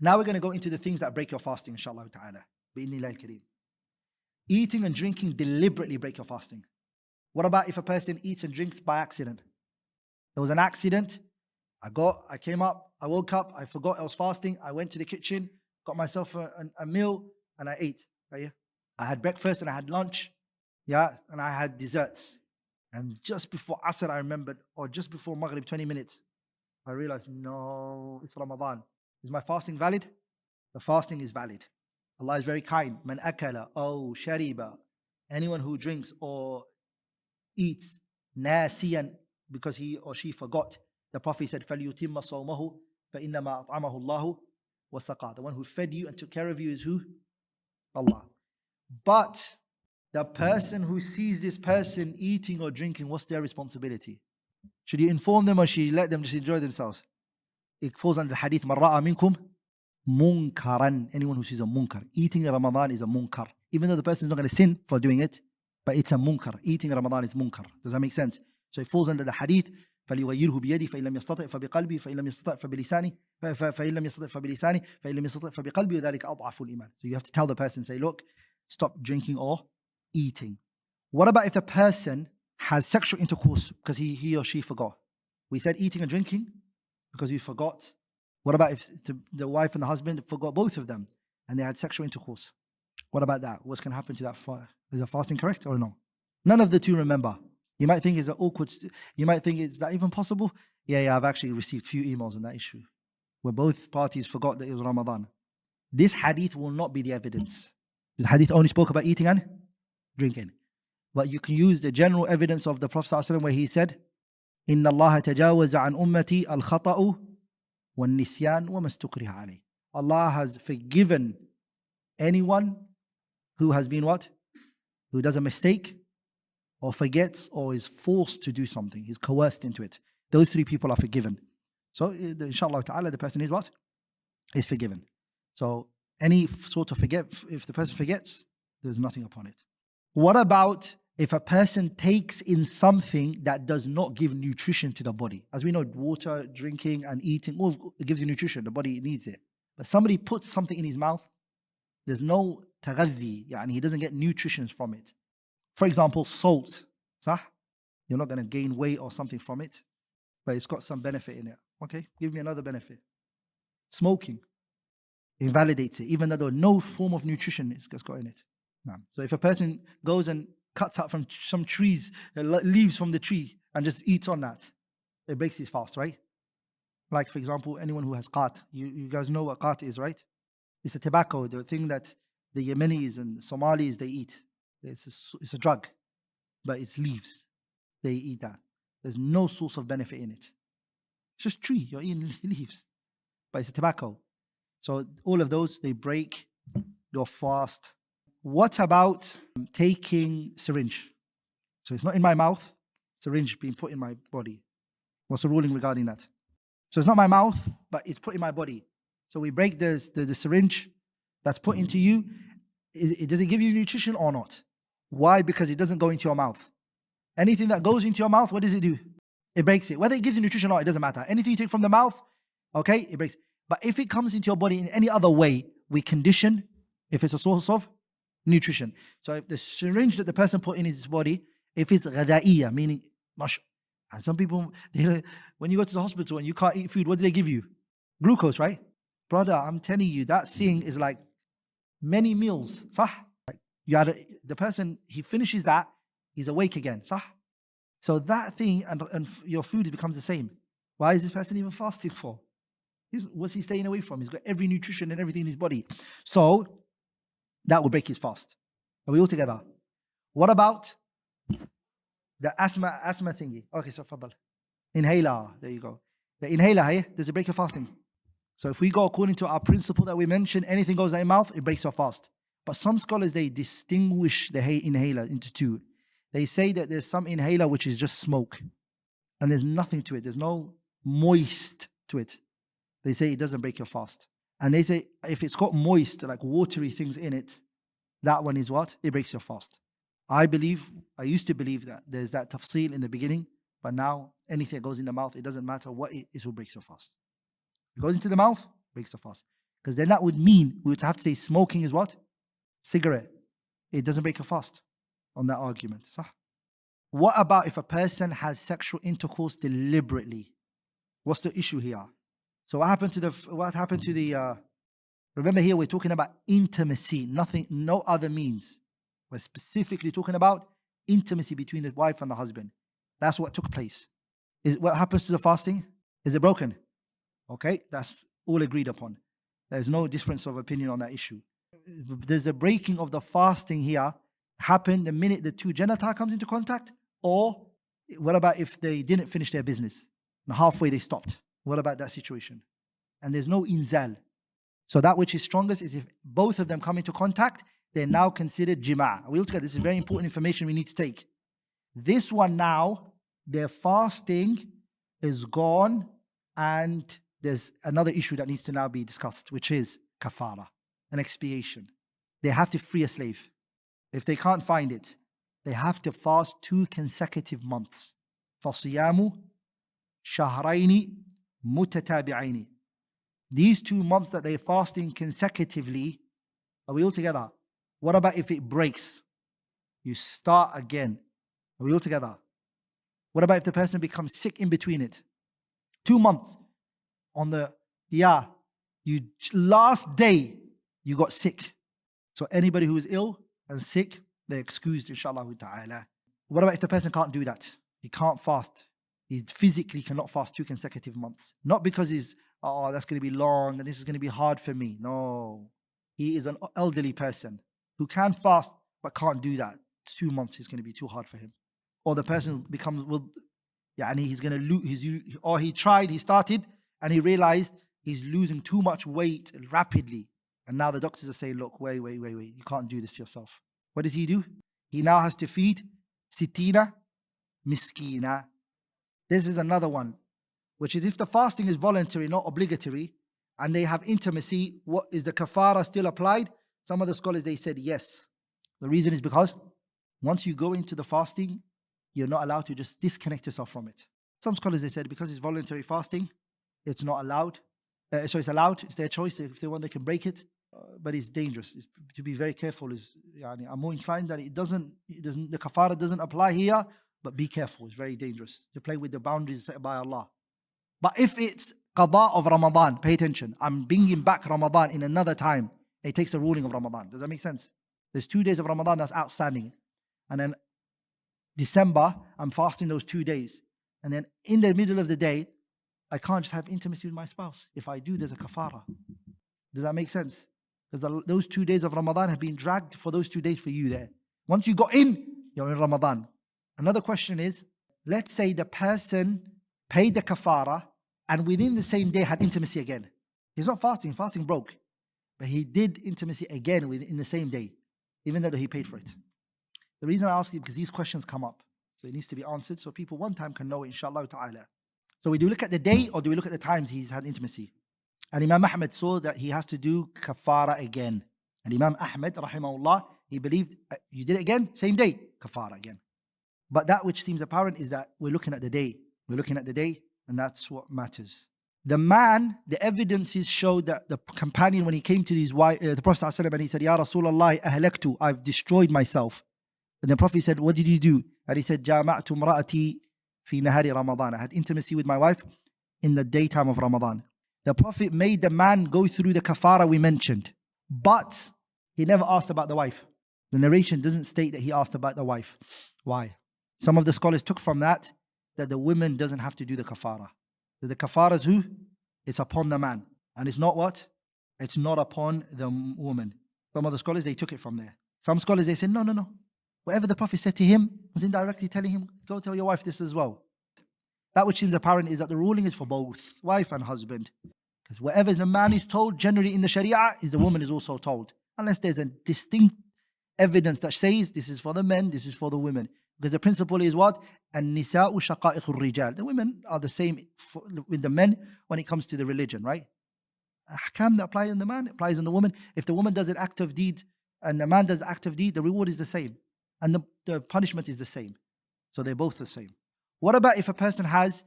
Now we're going to go into the things that break your fasting, inshallah ta'ala. Bi'idhnillah al-kareem. Eating and drinking deliberately break your fasting. What about if a person eats and drinks by accident? There was an accident. I came up, I woke up, I forgot I was fasting. I went to the kitchen, got myself a meal, and I ate. Right? I had breakfast and I had lunch. Yeah, and I had desserts. And just before Asr, I remembered, or just before Maghrib, 20 minutes, I realized, no, it's Ramadan. Is my fasting valid? The fasting is valid. Allah is very kind. Man akala, oh, shariba. Anyone who drinks or eats nasiyan because he or she forgot. The Prophet said, فَلْيُتِمَّ صَوْمَهُ فَإِنَّمَا أَطْعَمَهُ اللَّهُ وَسَقَى. The one who fed you and took care of you is who? Allah. But the person who sees this person eating or drinking, what's their responsibility? Should you inform them or should you let them just enjoy themselves? It falls under the hadith, مَنْ رَأَى مِنْكُمْ munkaran. Anyone who sees a munkar. Eating in Ramadan is a munkar. Even though the person is not going to sin for doing it, but it's a munkar. Eating in Ramadan is munkar. Does that make sense? So it falls under the hadith, فَلْيُغَيِّرْهُ بِيَدِهِ فَإِنْ لَمْ يَسْتَطِعْ فَبِقَلْبِهِ فَإِنْ لَمْ يَسْتَطِعْ فَبِلِسَانِهِ فَإِنْ لَمْ يَسْتَطِعْ فَبِلِسَانِهِ فَإِنْ لَمْ يَسْتَطِعْ فَبِقَلْبِهِ وَذَلِكَ أَضْعَفُ الْإِيمَانِ. So you have to tell the person, say, look, stop drinking or eating. What about if the person has sexual intercourse because he or she forgot? We said eating and drinking because you forgot. What about if the wife and the husband forgot both of them and they had sexual intercourse? What about that? What's going to happen to that? Is the fasting correct or no? None of the two remember. You might think it's an awkward, you might think, is that even possible? Yeah, I've actually received few emails on that issue where both parties forgot that it was Ramadan. This hadith will not be the evidence. This hadith only spoke about eating and drinking. But you can use the general evidence of the Prophet ﷺ where he said, إِنَّ اللَّهَ تَجَاوَزَ عَنْ أُمَّتِي الْخَطَأُ وَالنِّسْيَانُ وَمَا اسْتُكْرِهَ عَلَيْهِ. Allah has forgiven anyone who has been what? Who does a mistake or forgets or is forced to do something. He's coerced into it. Those three people are forgiven. So inshallah ta'ala, the person is what? Is forgiven. So any sort of if the person forgets, there's nothing upon it. What about if a person takes in something that does not give nutrition to the body? As we know, water, drinking and eating, all it gives you nutrition, the body needs it. But somebody puts something in his mouth, there's no taghadhi, yani he doesn't get nutrition from it. For example, salt. Sah? You're not going to gain weight or something from it, but it's got some benefit in it. Okay, give me another benefit. Smoking invalidates it, even though there no form of nutrition it's got in it. No. So if a person goes and cuts out from some trees, leaves from the tree, and just eats on that, it breaks his fast, right? Like, for example, anyone who has qat. You guys know what qat is, right? It's a tobacco, the thing that the Yemenis and Somalis, they eat. It's a drug, but it's leaves. They eat that. There's no source of benefit in it. It's just tree, you're eating leaves. But it's a tobacco. So all of those, they break your fast. What about taking syringe? So it's not in my mouth, syringe being put in my body. What's the ruling regarding that? So it's not my mouth, but it's put in my body. So we break the syringe that's put into you. Does it give you nutrition or not? Why? Because it doesn't go into your mouth. Anything that goes into your mouth, what does it do? It breaks it. Whether it gives you nutrition or not, it doesn't matter. Anything you take from the mouth, okay, it breaks. But if it comes into your body in any other way, we condition if it's a source of nutrition. So if the syringe that the person put in his body, if it's ghada'iyya, meaning mush, and some people, when you go to the hospital and you can't eat food, what do they give you? Glucose, right? Brother, I'm telling you, that thing is like many meals. Sah? Like the person, he finishes that, he's awake again. Sah? So that thing and your food becomes the same. Why is this person even fasting for? What's he staying away from? He's got every nutrition and everything in his body. So that will break his fast. Are we all together? What about the asthma thingy? Okay, so fadal. Inhaler, there you go. The inhaler, hey, does it break your fasting? So if we go according to our principle that we mentioned, anything goes in your mouth, it breaks your fast. But some scholars, they distinguish the inhaler into two. They say that there's some inhaler which is just smoke. And there's nothing to it. There's no moist to it. They say it doesn't break your fast. And they say if it's got moist, like watery things in it, that one is what? It breaks your fast. I used to believe that there's that tafsil in the beginning, but now anything that goes in the mouth, it doesn't matter what it is, will break your fast. It goes into the mouth, breaks the fast. Because then that would mean we would have to say smoking is what? Cigarette. It doesn't break a fast on that argument. صح? What about if a person has sexual intercourse deliberately? What's the issue here? So what happened to the remember here we're talking about intimacy, nothing, no other means. We're specifically talking about intimacy between the wife and the husband. That's what took place. What happens to the fasting? Is it broken? Okay, that's all agreed upon. There's no difference of opinion on that issue. There's a breaking of the fasting here happen the minute the two genitals comes into contact, or what about if they didn't finish their business and halfway they stopped? What about that situation? And there's no inzal. So that which is strongest is if both of them come into contact, they're now considered jima'. We'll look at this. Is very important information we need to take. This one now, their fasting is gone, and there's another issue that needs to now be discussed, which is kafara, an expiation. They have to free a slave. If they can't find it, they have to fast 2 consecutive months. فَصِيَامُ شَهْرَيْنِ مُتَتَابِعَيْنِ. These 2 months that they're fasting consecutively, are we all together? What about if it breaks? You start again. Are we all together? What about if the person becomes sick in between it? 2 months. On the, last day, you got sick. So anybody who is ill and sick, they're excused, inshallah ta'ala. What about if the person can't do that? He can't fast. He physically cannot fast 2 consecutive months. Not because he's, that's going to be long and this is going to be hard for me. No. He is an elderly person who can fast but can't do that. 2 months is going to be too hard for him. Or the person becomes, he's going to lose, or he started and he realized he's losing too much weight rapidly. And now the doctors are saying, look, wait, you can't do this yourself. What does he do? He now has to feed sitina miskina. This is another one, which is if the fasting is voluntary, not obligatory, and they have intimacy, what is the kafara still applied? Some of the scholars, they said yes. The reason is because once you go into the fasting, you're not allowed to just disconnect yourself from it. Some scholars, they said because it's voluntary fasting, it's not allowed. It's allowed, it's their choice. If they want, they can break it. But it's dangerous. To be very careful. I'm more inclined that the kafara doesn't apply here, but be careful. It's very dangerous to play with the boundaries set by Allah. But if it's qada of Ramadan, pay attention. I'm bringing back Ramadan in another time. It takes the ruling of Ramadan. Does that make sense? There's 2 days of Ramadan that's outstanding. And then December, I'm fasting those 2 days. And then in the middle of the day, I can't just have intimacy with my spouse. If I do, there's a kafara. Does that make sense? Because those 2 days of Ramadan have been dragged for those 2 days for you there. Once you got in, you're in Ramadan. Another question is, let's say the person paid the kafara and within the same day had intimacy again. He's not fasting, fasting broke. But he did intimacy again in the same day, even though he paid for it. The reason I ask you because these questions come up. So it needs to be answered so people one time can know it, inshallah ta'ala. So do we look at the day or do we look at the times he's had intimacy? And Imam Ahmed saw that he has to do kafara again. And Imam Ahmed, rahimahullah, he believed you did it again, same day, kafara again. But that which seems apparent is that we're looking at the day. We're looking at the day, and that's what matters. The man, the evidences show that the companion, when he came to the Prophet ﷺ, and he said, Ya Rasulullah, ahlaktu, I've destroyed myself. And the Prophet said, what did you do? And he said, Jama'tu mra'ati fi nahari Ramadan. I had intimacy with my wife in the daytime of Ramadan. The Prophet made the man go through the kafara we mentioned, but he never asked about the wife. The narration doesn't state that he asked about the wife. Why? Some of the scholars took from that the woman doesn't have to do the kafara. The kafara is who? It's upon the man. And it's not what? It's not upon the woman. Some of the scholars, they took it from there. Some scholars, they said, no. Whatever the Prophet said to him was indirectly telling him, go tell your wife this as well. That which seems apparent is that the ruling is for both wife and husband. Because whatever the man is told, generally in the Sharia, is the woman is also told. Unless there's a distinct evidence that says this is for the men, this is for the women. Because the principle is what? An-nisa'u shaqa'iqur rijal. The women are the same with the men when it comes to the religion, right? Ahkam that apply on the man, applies on the woman. If the woman does an act of deed and the man does an act of deed, the reward is the same. And the punishment is the same. So they're both the same. What about if a person has,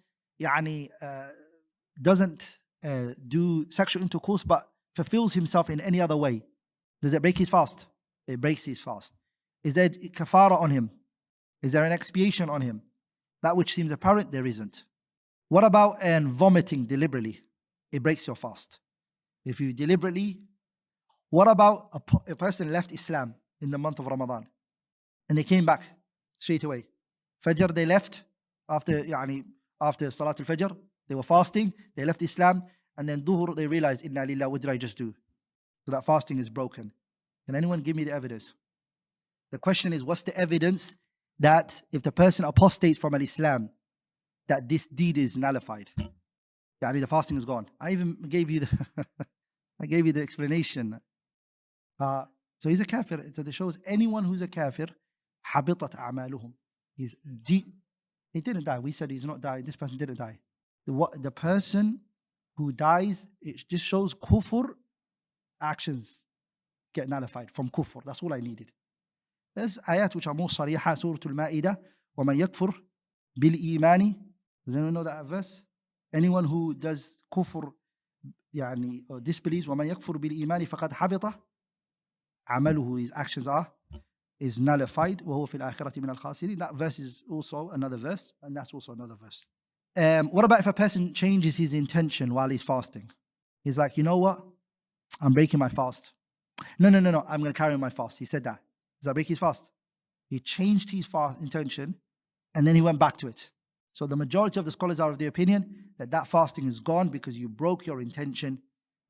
doesn't do sexual intercourse but fulfills himself in any other way, does it break his fast? It breaks his fast. Is there kafara on him? Is there an expiation on him? That which seems apparent, there isn't. What about vomiting deliberately? It breaks your fast. If you deliberately, what about a person left Islam in the month of Ramadan and they came back straight away? Fajr, they left after Salatul Fajr, they were fasting, they left Islam, and then Dhuhr, they realized, Inna lillah, what did I just do? So that fasting is broken. Can anyone give me the evidence? The question is, what's the evidence that if the person apostates from Islam, that this deed is nullified? The fasting is gone. I even gave you the explanation. So he's a kafir. So it shows anyone who's a kafir, habitat a'maluhum. He didn't die. We said he's not died. This person didn't die. The person who dies, it just shows kufr actions get nullified from kufr. That's all I needed. There's ayat which are more sarihah, Surah Al-Ma'idah, وَمَنْ يَكْفُرْ بِالْإِيمَانِ. Does anyone know that verse? Anyone who does kufr, or disbelieves, وَمَنْ يَكْفُرْ بِالْإِيمَانِ فَقَدْ حَبِطَ عَمَلُهُ, his actions is nullified. وَهُوَ فِي الْآخِرَةِ مِنَ الْخَاسِرِينَ. That verse is also another verse, and that's also another verse. What about if a person changes his intention while he's fasting? He's like, you know what? I'm breaking my fast. No, I'm going to carry on my fast. He said that. Does that break his fast? He changed his fast intention and then he went back to it. So the majority of the scholars are of the opinion that fasting is gone because you broke your intention.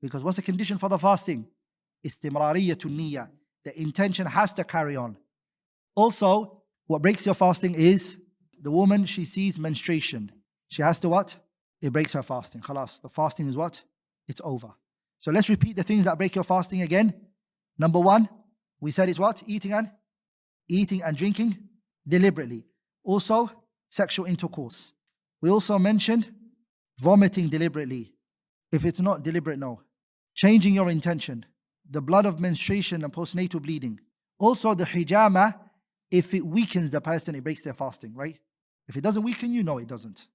Because what's the condition for the fasting? Istimrariyatun niyyah. The intention has to carry on. Also, what breaks your fasting is the woman, she sees menstruation. She has to what? It breaks her fasting. Khalas, the fasting is what? It's over. So let's repeat the things that break your fasting again. Number 1, we said it's what? Eating and drinking deliberately. Also, sexual intercourse. We also mentioned vomiting deliberately. If it's not deliberate, no. Changing your intention. The blood of menstruation and postnatal bleeding. Also the hijama, if it weakens the person, it breaks their fasting, right? If it doesn't weaken you, no, it doesn't.